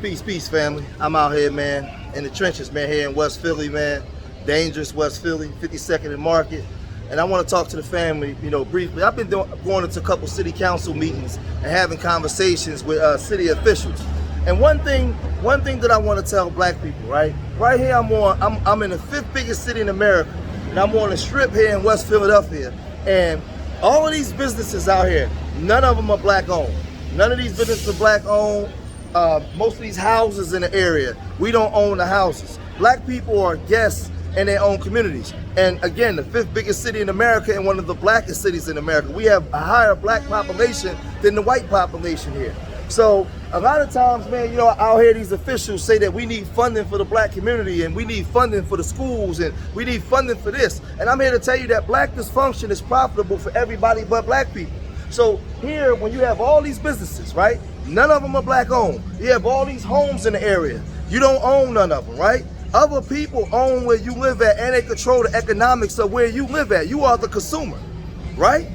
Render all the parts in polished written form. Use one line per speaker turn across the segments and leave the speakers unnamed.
Peace, family. I'm out here, man, in the trenches, man, here in West Philly, man. Dangerous West Philly, 52nd and Market. And I want to talk to the family, briefly. I've been going into a couple city council meetings and having conversations with city officials. And one thing that I want to tell black people, right? Right here, I'm in the 5th biggest city in America, and I'm on a strip here in West Philadelphia. And all of these businesses out here, none of them are black owned. None of these businesses are black owned. Most of these houses in the area, we don't own the houses. Black people are guests in their own communities. And again, the 5th biggest city in America and one of the blackest cities in America. We have a higher black population than the white population here. So a lot of times, man, out here these officials say that we need funding for the black community and we need funding for the schools and we need funding for this. And I'm here to tell you that black dysfunction is profitable for everybody but black people. So here, when you have all these businesses, right? None of them are black owned. You have all these homes in the area. You don't own none of them, right? Other people own where you live at and they control the economics of where you live at. You are the consumer, right?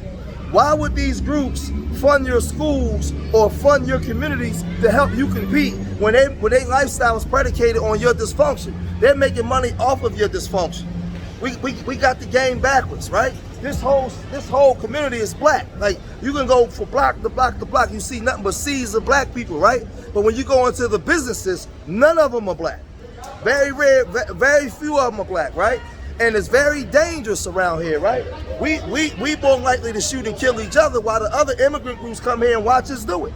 Why would these groups fund your schools or fund your communities to help you compete when their lifestyle is predicated on your dysfunction? They're making money off of your dysfunction. We got the game backwards, right? This whole community is black. Like, you can go from block to block to block, you see nothing but seas of black people, right? But when you go into the businesses, none of them are black. Very rare, very few of them are black, right? And it's very dangerous around here, right? We more likely to shoot and kill each other while the other immigrant groups come here and watch us do it.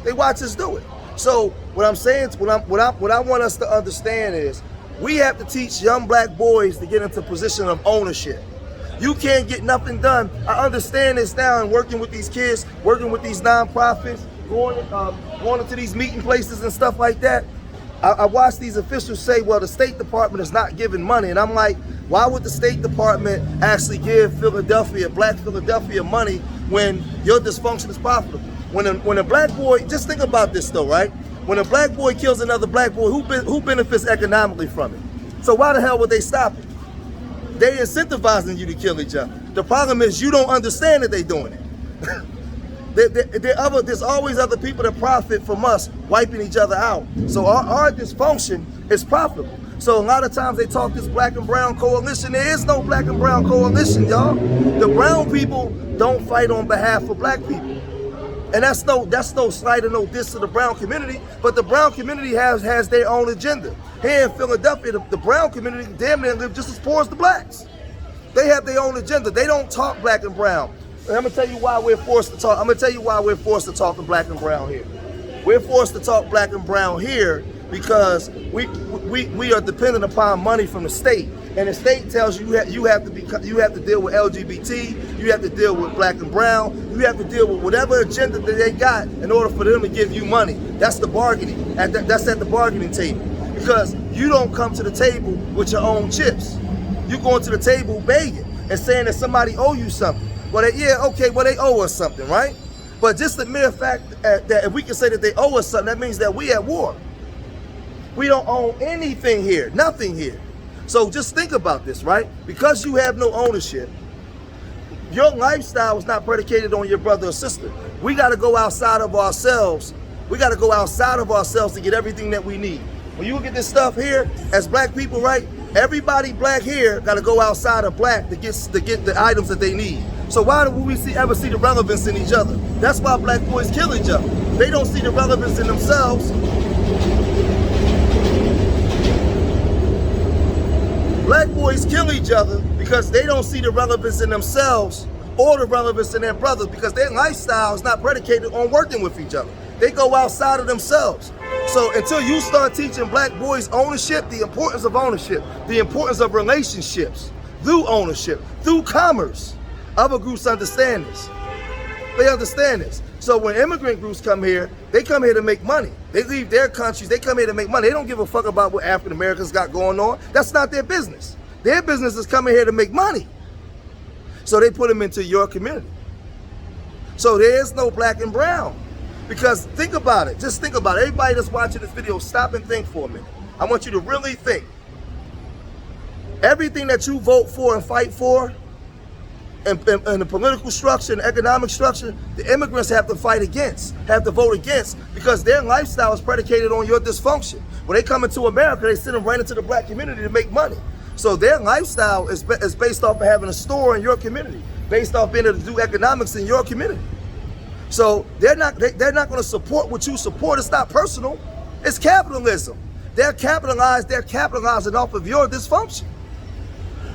They watch us do it. So what I'm saying, what I want us to understand is we have to teach young black boys to get into a position of ownership. You can't get nothing done. I understand this now, and working with these kids, working with these nonprofits, going into these meeting places and stuff like that. I watch these officials say, well, the State Department is not giving money. And I'm like, why would the State Department actually give Philadelphia, black Philadelphia, money when your dysfunction is profitable? When a black boy, just think about this though, right? When a black boy kills another black boy, who benefits economically from it? So why the hell would they stop it? They're incentivizing you to kill each other. The problem is you don't understand that they're doing it. There's always other people that profit from us wiping each other out. So our dysfunction is profitable. So a lot of times they talk this black and brown coalition. There is no black and brown coalition, y'all. The brown people don't fight on behalf of black people. And that's no slight or no diss to the brown community, but the brown community has their own agenda. Here in Philadelphia, the brown community damn near live just as poor as the blacks. They have their own agenda. They don't talk black and brown. And I'm gonna tell you why we're forced to talk. I'm gonna tell you why we're forced to talk in black and brown here. We're forced to talk black and brown here because we are dependent upon money from the state. And the state tells you you have to deal with LGBT, you have to deal with black and brown, you have to deal with whatever agenda that they got in order for them to give you money. That's the bargaining. That's at the bargaining table. Because you don't come to the table with your own chips. You going to the table begging and saying that somebody owe you something. Well, they owe us something, right? But just the mere fact that if we can say that they owe us something, that means that we at war. We don't own anything here, nothing here. So just think about this, right? Because you have no ownership, your lifestyle is not predicated on your brother or sister. We got to go outside of ourselves. We got to go outside of ourselves to get everything that we need. When you look at this stuff here, as black people, right? Everybody black here got to go outside of black to get the items that they need. So why do we ever see the relevance in each other? That's why black boys kill each other. They don't see the relevance in themselves. Black boys kill each other because they don't see the relevance in themselves or the relevance in their brothers, because their lifestyle is not predicated on working with each other. They go outside of themselves. So until you start teaching black boys ownership, the importance of ownership, the importance of relationships through ownership, through commerce, other groups understand this. They understand this. So when immigrant groups come here, they come here to make money. They leave their countries, they come here to make money. They don't give a fuck about what African Americans got going on. That's not their business. Their business is coming here to make money. So they put them into your community. So there is no black and brown. Because think about it, just think about it. Everybody that's watching this video, stop and think for a minute. I want you to really think. Everything that you vote for and fight for And the political structure and economic structure, the immigrants have to fight against, have to vote against, because their lifestyle is predicated on your dysfunction. When they come into America, they send them right into the black community to make money. So their lifestyle is based off of having a store in your community, based off being able to do economics in your community. So they're not going to support what you support. It's not personal. It's capitalism. They're capitalizing off of your dysfunction.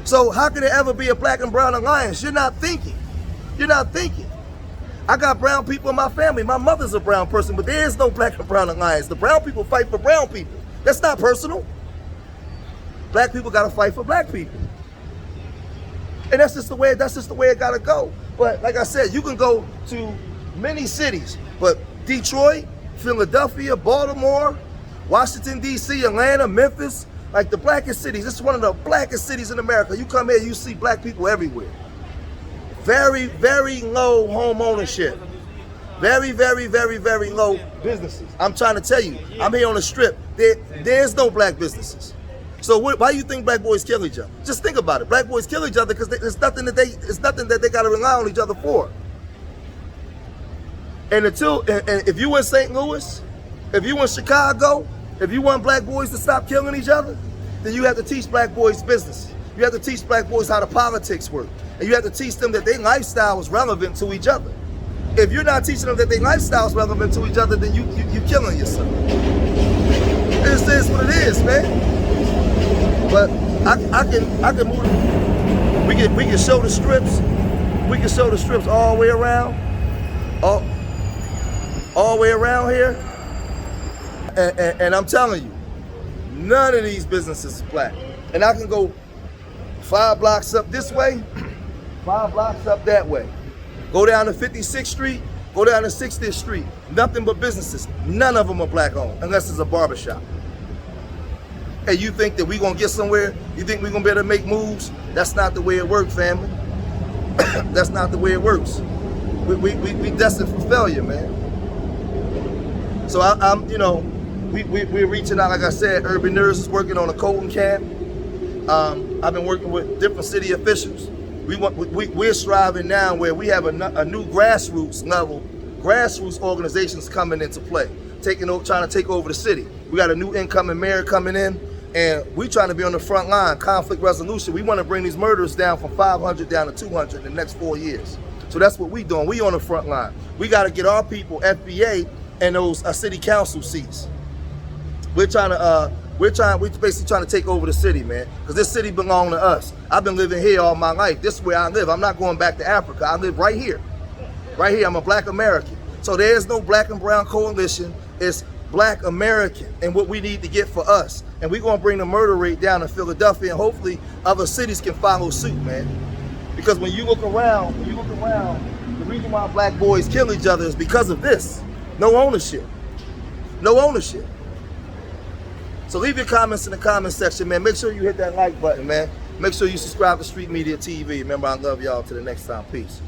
So how can there ever be a black and brown alliance? You're not thinking. You're not thinking. I got brown people in my family. My mother's a brown person, but there is no black and brown alliance. The brown people fight for brown people. That's not personal. Black people got to fight for black people. And that's just the way it got to go. But like I said, you can go to many cities, but Detroit, Philadelphia, Baltimore, Washington, D.C., Atlanta, Memphis, like the blackest cities. This is one of the blackest cities in America. You come here, you see black people everywhere. Very, very low home ownership. Very, very, very, very low businesses. I'm trying to tell you, I'm here on the strip. There's no black businesses. So why do you think black boys kill each other? Just think about it. Black boys kill each other because it's nothing that they got to rely on each other for. And if you in St. Louis, if you in Chicago, if you want black boys to stop killing each other, then you have to teach black boys business. You have to teach black boys how the politics work. And you have to teach them that their lifestyle is relevant to each other. If you're not teaching them that their lifestyle is relevant to each other, then you killing yourself. This is what it is, man. But I can move. We can show the strips. We can show the strips all the way around. All the way around here. And I'm telling you, none of these businesses is black. And I can go 5 blocks up this way, 5 blocks up that way. Go down to 56th Street, go down to 60th Street. Nothing but businesses. None of them are black owned, unless it's a barbershop. And you think that we're gonna get somewhere? You think we're gonna be able to make moves? That's not the way it works, family. That's not the way it works. We destined for failure, man. So I'm we're reaching out, like I said. Urban Nerds is working on a coding camp. I've been working with different city officials. We're striving now where we have a new grassroots organizations coming into play, trying to take over the city. We got a new incoming mayor coming in, and we're trying to be on the front line, conflict resolution. We want to bring these murders down from 500 down to 200 in the next 4 years. So that's what we're doing. We on the front line. We got to get our people, FBA, and those city council seats. We're basically trying to take over the city, man, because this city belongs to us. I've been living here all my life. This is where I live. I'm not going back to Africa. I live right here. Right here. I'm a black American. So there's no black and brown coalition. It's black American and what we need to get for us. And we're going to bring the murder rate down in Philadelphia, and hopefully other cities can follow suit, man. Because when you look around, the reason why black boys kill each other is because of this. No ownership. No ownership. So leave your comments in the comment section, man. Make sure you hit that like button, man. Make sure you subscribe to Street Media TV. Remember, I love y'all. Till the next time. Peace.